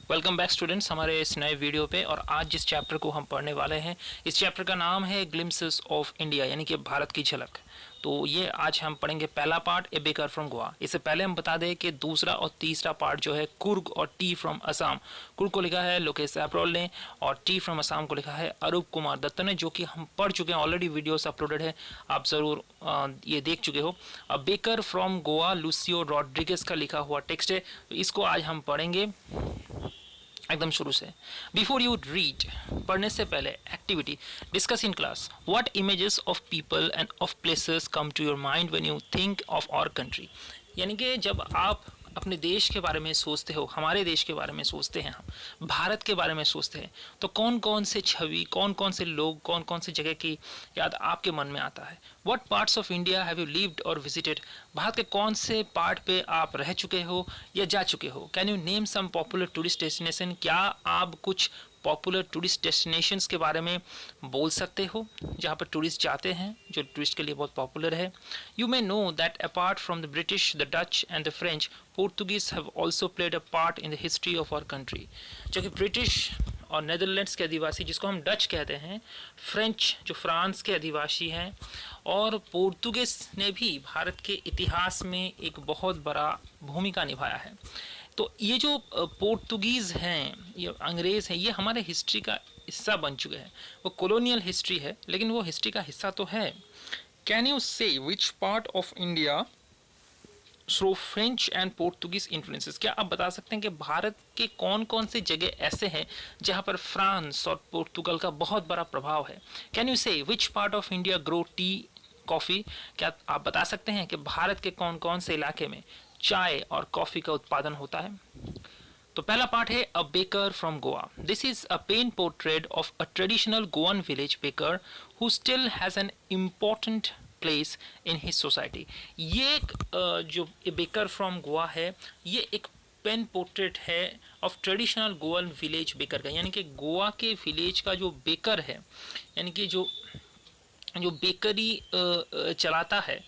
Welcome back students हमारे इस नए वीडियो पे। और आज जिस चैप्टर को हम पढ़ने वाले हैं, इस चैप्टर का नाम है ग्लिम्पसेस ऑफ इंडिया, यानी कि भारत की झलक। तो ये आज हम पढ़ेंगे पहला part, A baker from Goa. इससे पहले हम बता दें कि दूसरा और तीसरा पार्ट जो है कुर्ग और टी फ्रॉम असम। कुर्ग को लिखा है लोकेश सैपरोल ने और टी फ्रॉम असम को लिखा है अरूप कुमार दत्त ने, जो कि हम पढ़ चुके हैं, ऑलरेडी वीडियोस अपलोडेड है, आप ज़रूर ये देख चुके हो। अब baker from Goa Lucio Rodriguez का लिखा हुआ टेक्स्ट है, तो इसको आज हम पढ़ेंगे एकदम शुरू से। बिफोर यू रीड, पढ़ने से पहले activity discuss in class. What images of people and of places come to your mind when you think of our country. यानी कि जब आप अपने देश के बारे में सोचते हो, हमारे देश के बारे में सोचते हैं, हम भारत के बारे में सोचते हैं, तो कौन कौन से छवि, कौन कौन से लोग, कौन कौन से जगह की याद आपके मन में आता है। What parts of India have you lived और विजिटेड। भारत के कौन से पार्ट पे आप रह चुके हो या जा चुके हो। Can you name some popular tourist destination. क्या आप कुछ पॉपुलर टूरिस्ट डेस्टिनेशंस के बारे में बोल सकते हो जहाँ पर टूरिस्ट जाते हैं, जो टूरिस्ट के लिए बहुत पॉपुलर है। You may know that apart from the British, the Dutch and the French, Portuguese have also played a part in the history of our country. जो कि ब्रिटिश और नेदरलैंड्स के आदिवासी, जिसको हम डच कहते हैं, फ्रेंच जो फ्रांस के आदिवासी हैं, और पोर्तुगीज ने भी भारत के इतिहास में एक बहुत बड़ा भूमिका निभाया है। तो ये जो पोर्तुगीज़ हैं, ये अंग्रेज़ हैं, ये हमारे हिस्ट्री का हिस्सा बन चुके हैं। वो कॉलोनियल हिस्ट्री है, लेकिन वो हिस्ट्री का हिस्सा तो है। कैन यू से which part of India through French and Portuguese influences. क्या आप बता सकते हैं कि भारत के कौन कौन से जगह ऐसे हैं जहां पर फ्रांस और पोर्तुगल का बहुत बड़ा प्रभाव है। कैन यू से which part of India grow tea coffee. क्या आप बता सकते हैं कि भारत के कौन कौन से इलाके में चाय और कॉफ़ी का उत्पादन होता है। तो पहला पार्ट है a baker from Goa. This is a pen portrait of a traditional Goan village baker who still has an important place in his society. ये एक जो बेकर फ्रॉम गोवा है, ये एक पेन पोर्ट्रेट है of traditional Goan village baker का, यानी कि गोवा के विलेज का जो बेकर है, यानी कि जो बेकरी चलाता है,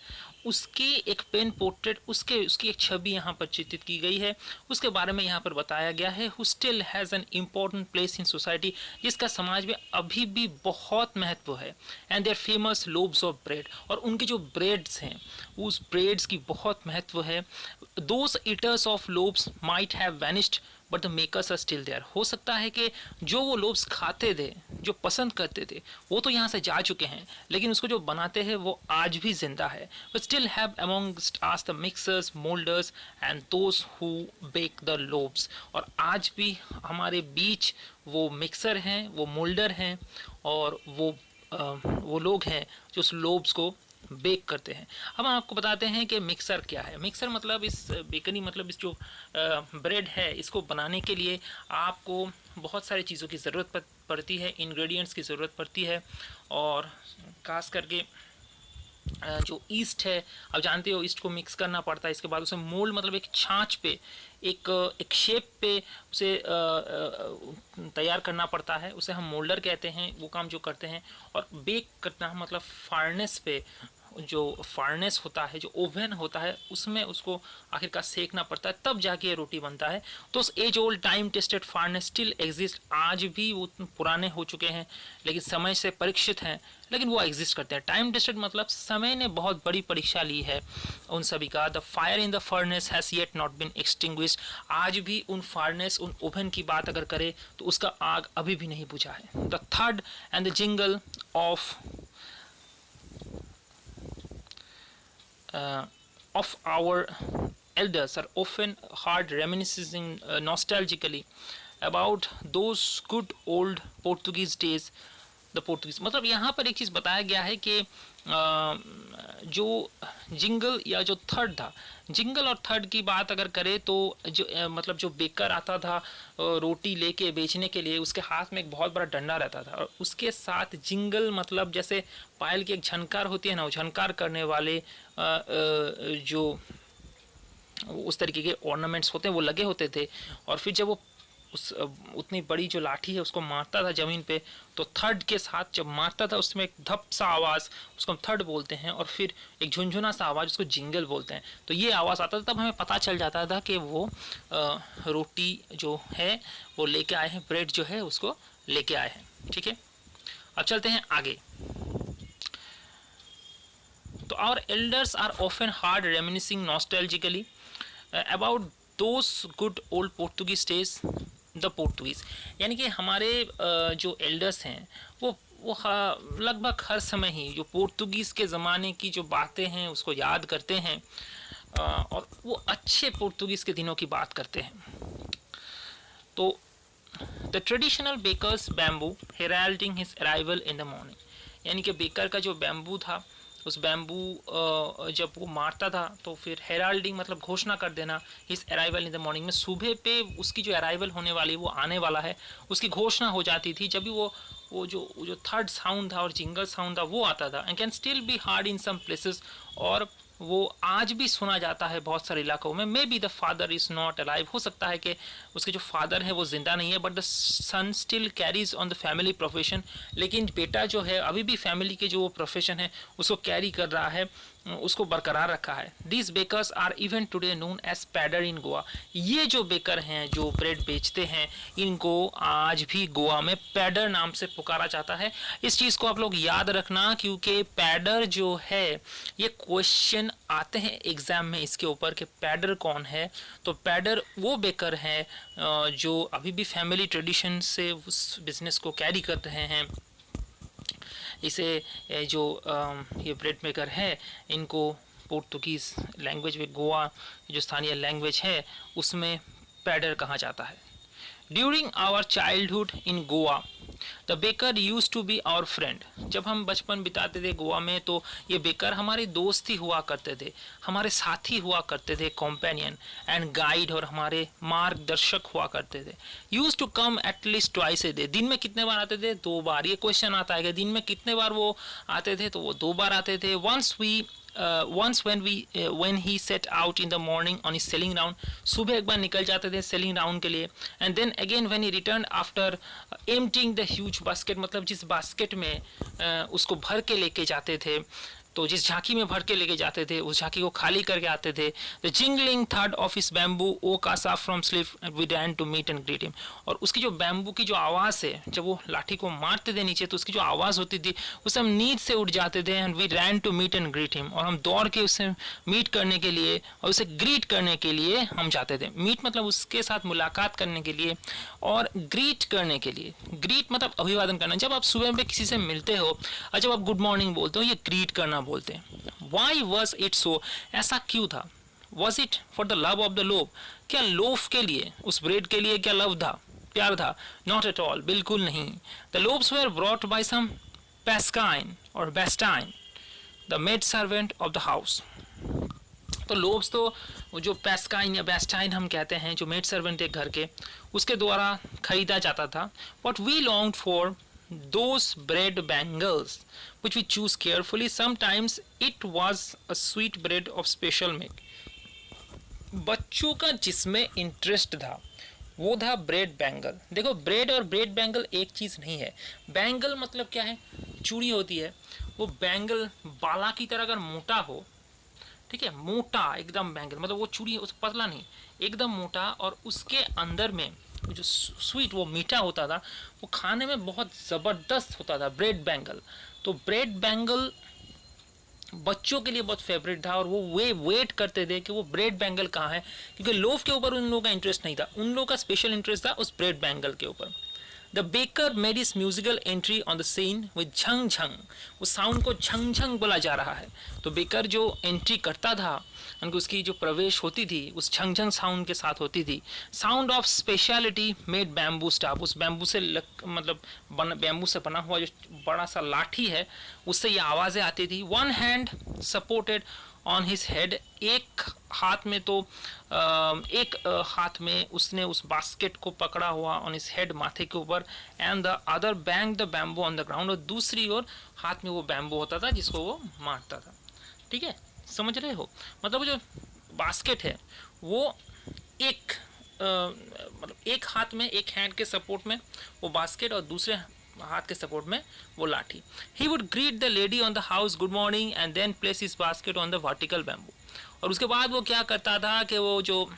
उसकी एक पेन पोर्ट्रेट, उसकी एक छवि यहाँ पर चित्रित की गई है। उसके बारे में यहाँ पर बताया गया है, who still has an important place in society, जिसका समाज में अभी भी बहुत महत्व है। And their famous loaves of bread, और उनके जो ब्रेड्स हैं, उस ब्रेड्स की बहुत महत्व है। Those eaters of loaves might have vanished but the makers are still there. हो सकता है कि जो वो लोब्स खाते थे, जो पसंद करते थे, वो तो यहाँ से जा चुके हैं, लेकिन उसको जो बनाते हैं वो आज भी जिंदा है। But still have amongst us the mixers, moulders and those who bake the loaves. और आज भी हमारे बीच वो मिक्सर हैं, वो मोल्डर हैं, और वो लोग हैं जो उस लोब्स को बेक करते हैं। अब हम आपको बताते हैं कि मिक्सर क्या है। मिक्सर मतलब इस बेकनी, मतलब इस जो ब्रेड है, इसको बनाने के लिए आपको बहुत सारी चीज़ों की ज़रूरत पड़ती है, इंग्रेडिएंट्स की ज़रूरत पड़ती है। और खास करके जो ईस्ट है, आप जानते हो ईस्ट को मिक्स करना पड़ता है। इसके बाद उसे मोल्ड, मतलब एक छाछ पे, एक शेप पे उसे तैयार करना पड़ता है, उसे हम मोल्डर कहते हैं। वो काम जो करते हैं, और बेक करना मतलब फार्नेस पे, जो फार्नेस होता है, जो ओवन होता है, उसमें उसको आखिरकार सेकना पड़ता है, तब जाके ये रोटी बनता है। तो as old time tested furnace still exist. आज भी वो पुराने हो चुके हैं, लेकिन समय से परीक्षित हैं, लेकिन वो एग्जिस्ट करते हैं। टाइम टेस्टेड मतलब समय ने बहुत बड़ी परीक्षा ली है उन सभी का। The fire in the furnace has yet not been extinguished. आज भी उन फार्नेस, उन ओवन की बात अगर करें तो उसका आग अभी भी नहीं बुझा है। The third and the jingle of our elders are often heard reminiscing nostalgically about those good old Portuguese days. The Portuguese, मतलब यहाँ पर एक चीज़ बताया गया है कि जो जिंगल या जो थर्ड था, जिंगल और थर्ड की बात अगर करें तो जो मतलब जो बेकर आता था रोटी लेके बेचने के लिए, उसके हाथ में एक बहुत बड़ा डंडा रहता था, और उसके साथ जिंगल मतलब जैसे पायल की एक झनकार होती है ना, वो झनकार करने वाले जो उस तरीके के ऑर्नामेंट्स होते हैं वो लगे होते थे। और फिर जब वो उस उतनी बड़ी जो लाठी है उसको मारता था ज़मीन पे, तो थर्ड के साथ जब मारता था उसमें एक धप सा आवाज़, उसको हम थर्ड बोलते हैं, और फिर एक झुनझुना सा आवाज़, उसको जिंगल बोलते हैं। तो ये आवाज़ आता था, तब हमें पता चल जाता था कि वो रोटी जो है वो लेके आए हैं, ब्रेड जो है उसको लेके आए हैं। ठीक है, अब चलते हैं आगे। तो our elders are often hard reminiscing nostalgically about those good old Portuguese days, the Portuguese। यानी कि हमारे जो एल्डर्स हैं वो लगभग हर समय ही जो पोर्तुगीज़ के ज़माने की जो बातें हैं उसको याद करते हैं, और वो अच्छे पोर्तुगीज़ के दिनों की बात करते हैं। तो the traditional bakers bamboo heralding his arrival in the morning, यानी कि बेकर का जो बैम्बू था, उस बैम्बू जब वो मारता था तो फिर हेराल्डिंग मतलब घोषणा कर देना, his arrival in the morning में सुबह पे उसकी जो अराइवल होने वाली, वो आने वाला है, उसकी घोषणा हो जाती थी। जब भी वो जो थर्ड साउंड था और जिंगल साउंड था वो आता था, and can still be heard in some places, और वो आज भी सुना जाता है बहुत सारे इलाकों में। May be the father is not alive, हो सकता है कि उसके जो फादर है वो जिंदा नहीं है, but the son still carries on the family profession, लेकिन बेटा जो है अभी भी फैमिली के जो वो प्रोफेशन है उसको कैरी कर रहा है, उसको बरकरार रखा है। These bakers are even today known as poder in Goa, ये जो बेकर हैं जो ब्रेड बेचते हैं इनको आज भी गोवा में पैडर नाम से पुकारा जाता है। इस चीज़ को आप लोग याद रखना, क्योंकि पैडर जो है ये क्वेश्चन आते हैं एग्जाम में इसके ऊपर कि पैडर कौन है। तो पैडर वो बेकर है जो अभी भी फैमिली ट्रेडिशन से उस बिजनेस को कैरी कर रहे हैं। इसे जो ये ब्रेड मेकर है इनको पोर्तुगीज़ लैंग्वेज में, गोवा जो स्थानीय लैंग्वेज है उसमें पैडर कहा जाता है। During our childhood in Goa the baker used to be our friend, जब हम बचपन बिताते थे गोवा में तो ये बेकर हमारे दोस्त ही हुआ करते थे, हमारे साथी हुआ करते थे, कॉम्पेनियन एंड गाइड, और हमारे मार्गदर्शक हुआ करते थे। Used to come at least twice a day, दिन में कितने बार आते थे? 2 बार। ये क्वेश्चन आता है कि दिन में कितने बार वो आते थे, तो वो 2 बार आते थे। once when he set out in the morning on his selling round, सुबह एक बार निकल जाते थे सेलिंग राउंड के लिए, and then again when he returned after emptying the huge basket, मतलब जिस बास्केट में उसको भर के लेके जाते थे, तो जिस झांकी में भर के लेके जाते थे उस झांकी को खाली करके आते थे। द जिंगलिंग थर्ड ऑफ हिस बैम्बू ओ कासा from sleep we ran to meet and greet him, और उसकी जो बैम्बू की जो आवाज़ है, जब वो लाठी को मारते थे नीचे तो उसकी जो आवाज़ होती थी उससे हम नींद से उठ जाते थे, and we ran to meet and greet him, और हम दौड़ के उससे मीट करने के लिए और उसे ग्रीट करने के लिए हम जाते थे। मीट मतलब उसके साथ मुलाकात करने के लिए, और ग्रीट करने के लिए, ग्रीट मतलब अभिवादन करना। जब आप सुबह में किसी से मिलते हो और जब आप गुड मॉर्निंग बोलते हो, ये ग्रीट करना बोलते हैं। Why was it so? ऐसा क्यों था? Was it for the love of the loaf? क्या लोफ के लिए, उस ब्रेड के लिए क्या लव था, प्यार था? Not at all, बिल्कुल नहीं। The loaves were brought by some Pascaine or Bastine, the maid servant of the house. तो लोव्स तो जो पैस्काइन या बेस्टाइन हम कहते हैं, जो मेड सर्वेंट है घर के, उसके द्वारा खरीदा जाता था। What we longed for, those bread bangles which we choose carefully, sometimes it was a sweet bread of special make। बच्चों का जिसमें इंटरेस्ट था वो था ब्रेड बैंगल। देखो, ब्रेड और ब्रेड बैंगल एक चीज़ नहीं है। बैंगल मतलब क्या है? चूड़ी होती है, वो बैंगल बाला की तरह अगर मोटा हो, ठीक है, मोटा एकदम बैंगल, मतलब वो चूड़ी उस पतला नहीं, एकदम मोटा, और उसके अंदर में जो स्वीट, वो मीठा होता था, वो खाने में बहुत ज़बरदस्त होता था, ब्रेड बैंगल। तो ब्रेड बैंगल बच्चों के लिए बहुत फेवरेट था, और वो वेट करते थे कि वो ब्रेड बैंगल कहाँ है, क्योंकि लोफ के ऊपर उन लोगों का इंटरेस्ट नहीं था, उन लोगों का स्पेशल इंटरेस्ट था उस ब्रेड बैंगल के ऊपर। The baker made his musical entry on the scene with झंग झंग, उस साउंड को झंग झंग बोला जा रहा है। तो बेकर जो एंट्री करता था, उनकी उसकी जो प्रवेश होती थी उस झंग झंग साउंड के साथ होती थी। Sound of speciality made bamboo staff, उस बैम्बू से मतलब बैम्बू से बना हुआ जो बड़ा सा लाठी है उससे ये आवाज़ें आती थी। One hand supported on his head, एक हाथ में तो एक हाथ में उसने उस बास्केट को पकड़ा हुआ ऑन हिज हेड, माथे के ऊपर, and the other bang the bamboo on the ground, और दूसरी ओर हाथ में वो बैम्बू होता था जिसको वो मारता था। ठीक है, समझ रहे हो? मतलब वो जो बास्केट है वो एक मतलब एक हाथ में, एक हैंड के सपोर्ट में वो बास्केट और दूसरे हाथ के सपोर्ट में वो लाठी. He would greet the lady on the house good morning and then place his basket on the vertical bamboo. और उसके बाद वो क्या करता था कि वो जो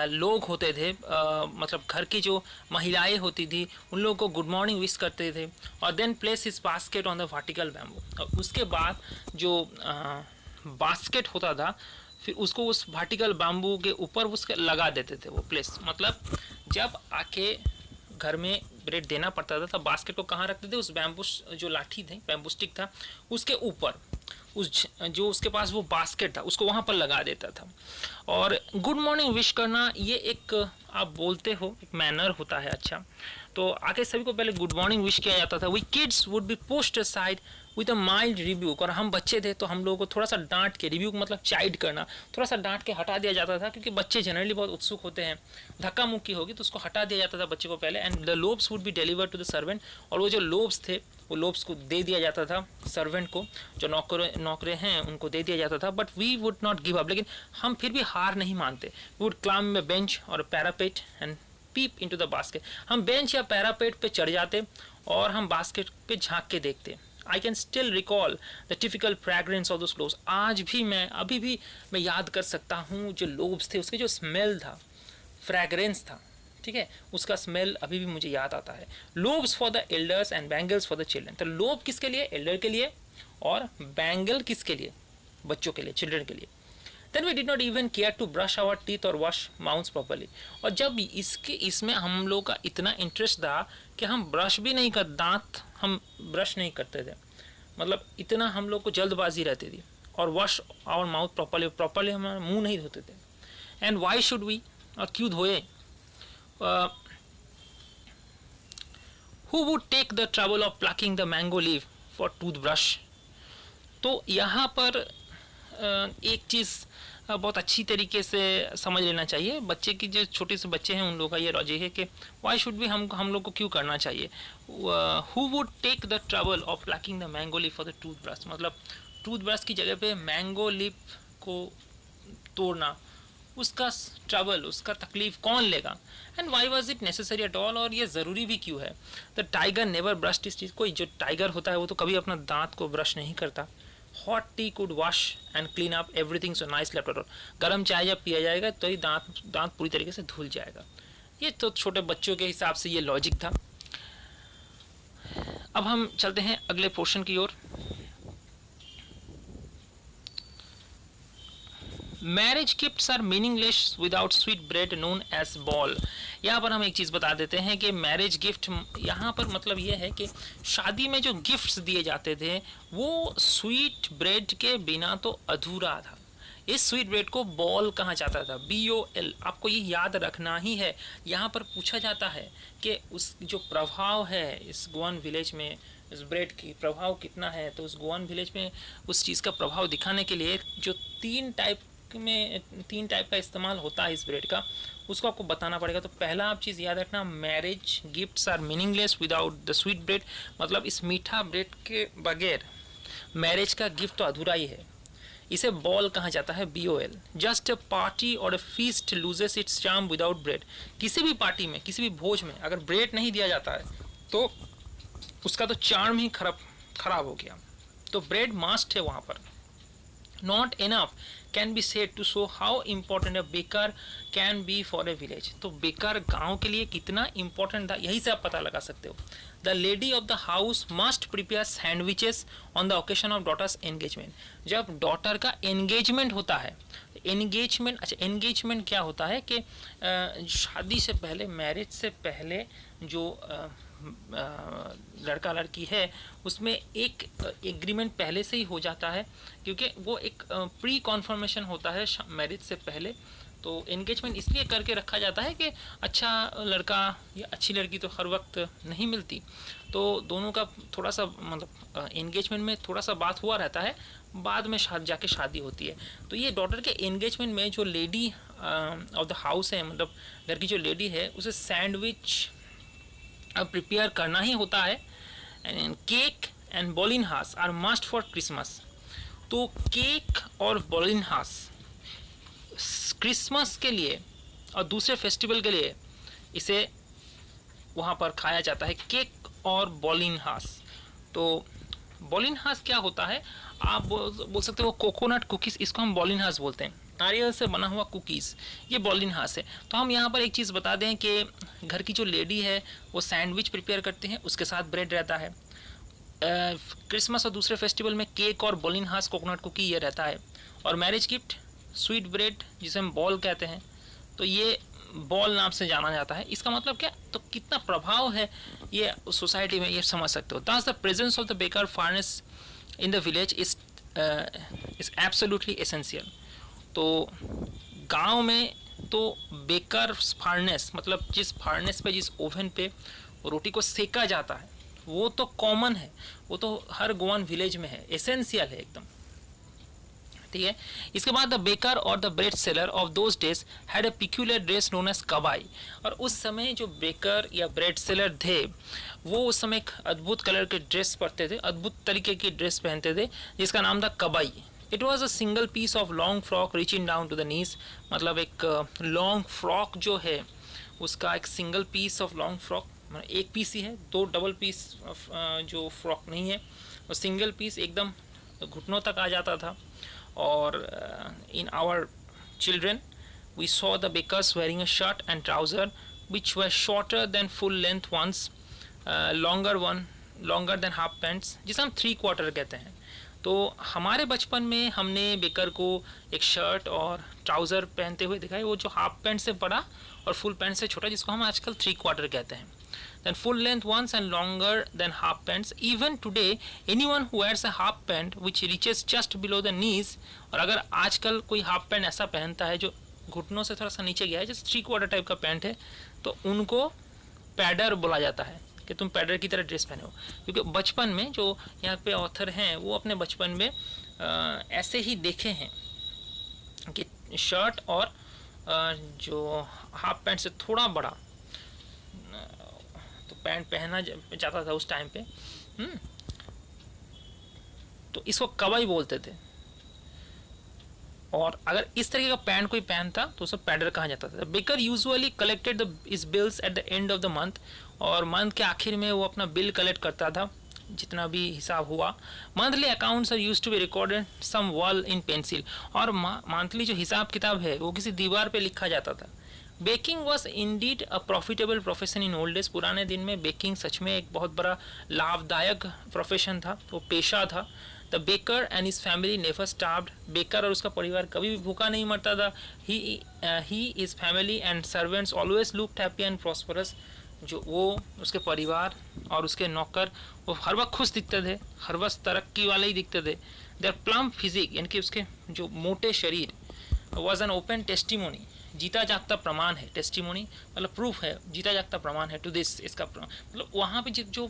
लोग होते थे, मतलब घर की जो महिलाएं होती थी उन लोगों को गुड मॉर्निंग विश करते थे और देन प्लेस इस basket on the vertical bamboo. और उसके बाद जो बास्केट होता था फिर उसको उस वर्टिकल बैम्बू के ऊपर उसके लगा देते थे वो प्लेस. मतलब जब आके घर में ब्रेड देना पड़ता था तब बास्केट को कहाँ रखते थे, उस बैम्बू जो लाठी थी, बैम्बू स्टिक था उसके ऊपर, उस जो उसके पास वो बास्केट था उसको वहाँ पर लगा देता था. और गुड मॉर्निंग विश करना ये एक आप बोलते हो एक मैनर होता है. अच्छा, तो आके सभी को पहले गुड मॉर्निंग विश किया जाता था. We kids would be pushed aside with a mild rebuke. और हम बच्चे थे तो हम लोगों को थोड़ा सा डांट के, रिब्यूक मतलब चाइड करना, थोड़ा सा डांट के हटा दिया जाता था क्योंकि बच्चे जनरली बहुत उत्सुक होते हैं. धक्का मुक्की होगी तो उसको हटा दिया जाता था बच्चे को पहले. And the loaves would be delivered to the servant. और वो जो लोब्स थे वो लोब्स को दे दिया जाता था सर्वेंट को, जो नौकरे हैं उनको दे दिया जाता था. But we would not give up. लेकिन हम फिर भी हार नहीं मानते. We would climb a bench और parapet and peep into the basket. हम बेंच या पैरापेट पे चढ़ जाते और हम बास्केट पे झांक के देखते. I can still recall the typical fragrance of those clothes. आज भी मैं, अभी भी मैं याद कर सकता हूँ जो लोब्स थे उसके जो स्मेल था, फ्रेग्रेंस था, ठीक है, उसका स्मेल अभी भी मुझे याद आता है. Lobes for the elders and bangles for the children. तो लोब किसके लिए, एल्डर के लिए, और बैंगल किसके लिए, बच्चों के लिए, चिल्ड्रन के लिए. Then we did not even care to brush our teeth or wash mouths properly. और जब इसमें हम लोग का इतना इंटरेस्ट था कि हम ब्रश भी नहीं कर, दांत हम ब्रश नहीं करते थे. मतलब इतना हम लोग को जल्दबाजी रहती थी. और वॉश आवर माउथ प्रॉपरली हम मुंह नहीं धोते थे. एंड वाई शुड वी, और क्यों धोए. Who would take the trouble of plucking the mango leaf for toothbrush. तो यहाँ पर एक चीज़ बहुत अच्छी तरीके से समझ लेना चाहिए. बच्चे की जो छोटे से बच्चे हैं उन लोगों का ये लॉजिक है कि वाई शुड भी हम लोग को क्यों करना चाहिए. Who would take the trouble of plucking the mango leaf for the toothbrush. मतलब टूथब्रश की जगह पे मैंगो लीफ को तोड़ना, उसका ट्रबल, उसका तकलीफ कौन लेगा. And why was it necessary at all. और ये ज़रूरी भी क्यों है. The tiger never brushed his teeth. कोई जो टाइगर होता है वो तो कभी अपना दांत को ब्रश नहीं करता. Hot T could wash and clean up everything so nice left out. गर्म चाय जब पिया जाएगा तो ही दांत पूरी तरीके से धुल जाएगा. ये तो छोटे बच्चों के हिसाब से ये लॉजिक था. अब हम चलते हैं अगले पोर्शन की ओर. Marriage gifts are meaningless without sweet bread known as बॉल. यहाँ पर हम एक चीज़ बता देते हैं कि मैरिज गिफ्ट यहाँ पर मतलब ये है कि शादी में जो गिफ्ट्स दिए जाते थे वो स्वीट ब्रेड के बिना तो अधूरा था. इस स्वीट ब्रेड को बॉल कहा जाता था, BOL. आपको ये याद रखना ही है. यहाँ पर पूछा जाता है कि उस जो प्रभाव है इस गोवन विलेज में, इस ब्रेड की प्रभाव कितना है. तो उस गोवन विलेज में उस चीज़ का प्रभाव दिखाने के लिए जो तीन टाइप का इस्तेमाल होता है इस ब्रेड का, उसको आपको बताना पड़ेगा. तो पहला आप चीज़ याद रखना, marriage gifts are meaningless without the sweet bread. मतलब इस मीठा ब्रेड के बगैर मैरिज का गिफ्ट तो अधूरा ही है. इसे बॉल कहा जाता है, BOL. जस्ट अ पार्टी और अ feast loses it's charm without bread. किसी भी पार्टी में, किसी भी भोज में अगर ब्रेड नहीं दिया जाता है तो उसका तो चार्म ही खराब हो गया. तो ब्रेड मस्ट है वहाँ पर. Not enough can be said to show how important a baker can be for a village. तो बेकर गांव के लिए कितना important था यही से आप पता लगा सकते हो. The lady of the house must prepare sandwiches on the occasion of daughter's engagement. जब डॉटर का एंगेजमेंट होता है, एंगेजमेंट, अच्छा एंगेजमेंट क्या होता है कि शादी से पहले, मैरिज से पहले जो लड़का लड़की है उसमें एक एग्रीमेंट पहले से ही हो जाता है क्योंकि वो एक प्री कॉन्फर्मेशन होता है मैरिज से पहले. तो एंगेजमेंट इसलिए करके रखा जाता है कि अच्छा लड़का या अच्छी लड़की तो हर वक्त नहीं मिलती. तो दोनों का थोड़ा सा मतलब एंगेजमेंट में थोड़ा सा बात हुआ रहता है, बाद में जाके शादी होती है. तो ये डॉटर के एंगेजमेंट में जो लेडी ऑफ द हाउस है, मतलब घर की जो लेडी है, उसे सैंडविच अब प्रिपेयर करना ही होता है. एंड केक एंड बॉलिनहास आर मस्ट फॉर क्रिसमस. तो केक और बॉलिनहास क्रिसमस के लिए और दूसरे फेस्टिवल के लिए इसे वहाँ पर खाया जाता है, केक और बॉलिनहास। तो बॉलिनहास क्या होता है, आप बोल सकते हो कोकोनट कुकीज़, इसको हम बॉलिनहास बोलते हैं, नारियल से बना हुआ कुकीज़, ये बॉलिनहास है। तो हम यहाँ पर एक चीज़ बता दें कि घर की जो लेडी है वो सैंडविच प्रिपेयर करते हैं, उसके साथ ब्रेड रहता है। क्रिसमस और दूसरे फेस्टिवल में केक और बॉलिनहास कोकोनट कुकी ये रहता है। और मैरिज गिफ्ट स्वीट ब्रेड, जिसे हम बॉल कहते हैं, तो ये बॉल नाम से जाना जाता है। इसका मतलब क्या, तो कितना प्रभाव है ये सोसाइटी में, ये समझ सकते हो। दस the presence of the baker furnace in the village is absolutely essential. तो गांव में तो बेकर फार्नेस मतलब जिस फार्नेस पे, जिस ओवन पे रोटी को सेका जाता है, वो तो कॉमन है, वो तो हर गोवन विलेज में है, एसेंशियल है एकदम, ठीक है। इसके बाद द बेकर और the bread seller of those days had a peculiar dress known as कबाई। और उस समय जो बेकर या ब्रेड सेलर थे वो उस समय एक अद्भुत कलर के ड्रेस पहनते थे, अद्भुत तरीके की ड्रेस पहनते थे, जिसका नाम था कबाई। It was a single piece of long frock reaching down to the knees. मतलब एक लॉन्ग फ्रॉक जो है उसका एक single piece of long frock, मतलब एक पीस ही है, दो डबल पीस जो फ्रॉक नहीं है, वो सिंगल पीस एकदम घुटनों तक आ जाता था। और in our children we saw the bakers wearing a shirt and trouser which were shorter than full length ones, longer than half pants, जिसे हम 3/4 कहते हैं। तो हमारे बचपन में हमने बेकर को एक शर्ट और ट्राउज़र पहनते हुए देखा है, वो जो हाफ पैंट से बड़ा और फुल पैंट से छोटा, जिसको हम आजकल 3/4 कहते हैं। Then full length ones and longer than half pants. Even today, anyone who wears a half pant which reaches just below the knees, और अगर आजकल कोई हाफ पैंट ऐसा पहनता है जो घुटनों से थोड़ा सा नीचे गया है, जैसे 3/4 टाइप का पैंट है, तो उनको पैडर बोला जाता है कि तुम पैडर की तरह ड्रेस पहने हो। क्योंकि बचपन में जो यहाँ पे ऑथर हैं वो अपने बचपन में ऐसे ही देखे हैं कि शर्ट और जो हाफ पैंट से थोड़ा बड़ा तो पैंट पहना जाता था उस टाइम पे। तो इसको कबाई बोलते थे। और अगर इस तरीके का पैंट कोई पहनता तो उसे पैडर कहा जाता था। बेकर यूजुअली कलेक्टेड इस bills at the end of the month, और मंथ के आखिर में वो अपना बिल कलेक्ट करता था, जितना भी हिसाब हुआ। Monthly accounts are used to be recorded some wall in pencil, और मंथली जो हिसाब किताब है वो किसी दीवार पे लिखा जाता था। Baking was indeed a profitable profession in old days. पुराने दिन में बेकिंग सच में एक बहुत बड़ा लाभदायक प्रोफेशन था, वो पेशा था। The baker and his family never starved. Baker और उसका परिवार कभी भी भूखा नहीं मरता था। He is family and servants always looked happy and prosperous. जो वो, उसके परिवार और उसके नौकर, वो हर वक्त खुश दिखते थे, हर वक्त तरक्की वाले ही दिखते थे। देयर प्लम फिजिक, यानी कि उसके जो मोटे शरीर, वॉज एन ओपन टेस्टिमोनी, जीता जागता प्रमाण है। टेस्टिमोनी मतलब प्रूफ है, जीता जागता प्रमाण है टू दिस, इसका मतलब वहाँ पे जो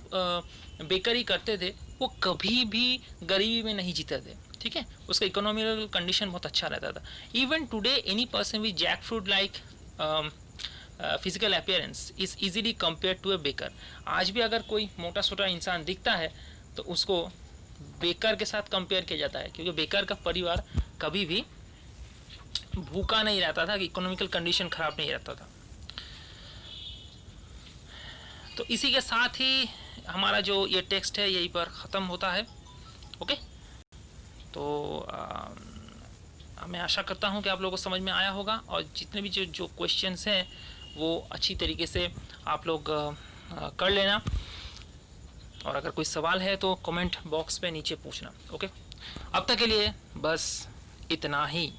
बेकरी करते थे वो कभी भी गरीबी में नहीं जीते थे, ठीक है। उसका इकोनॉमिकल कंडीशन बहुत अच्छा रहता था। Even today any person with jackfruit like physical appearance is easily compare to a baker. आज भी अगर कोई मोटा सोटा इंसान दिखता है तो उसको बेकर के साथ कंपेयर किया जाता है, क्योंकि बेकर का परिवार कभी भी भूखा नहीं रहता था, कि इकोनॉमिकल कंडीशन खराब नहीं रहता था। तो इसी के साथ ही हमारा जो ये टेक्स्ट है यहीं पर ख़त्म होता है। ओके, तो मैं आशा करता हूँ कि आप लोगों को समझ में आया होगा, और जितने भी जो क्वेश्चंस हैं वो अच्छी तरीके से आप लोग कर लेना, और अगर कोई सवाल है तो कमेंट बॉक्स पे नीचे पूछना। ओके, अब तक के लिए बस इतना ही।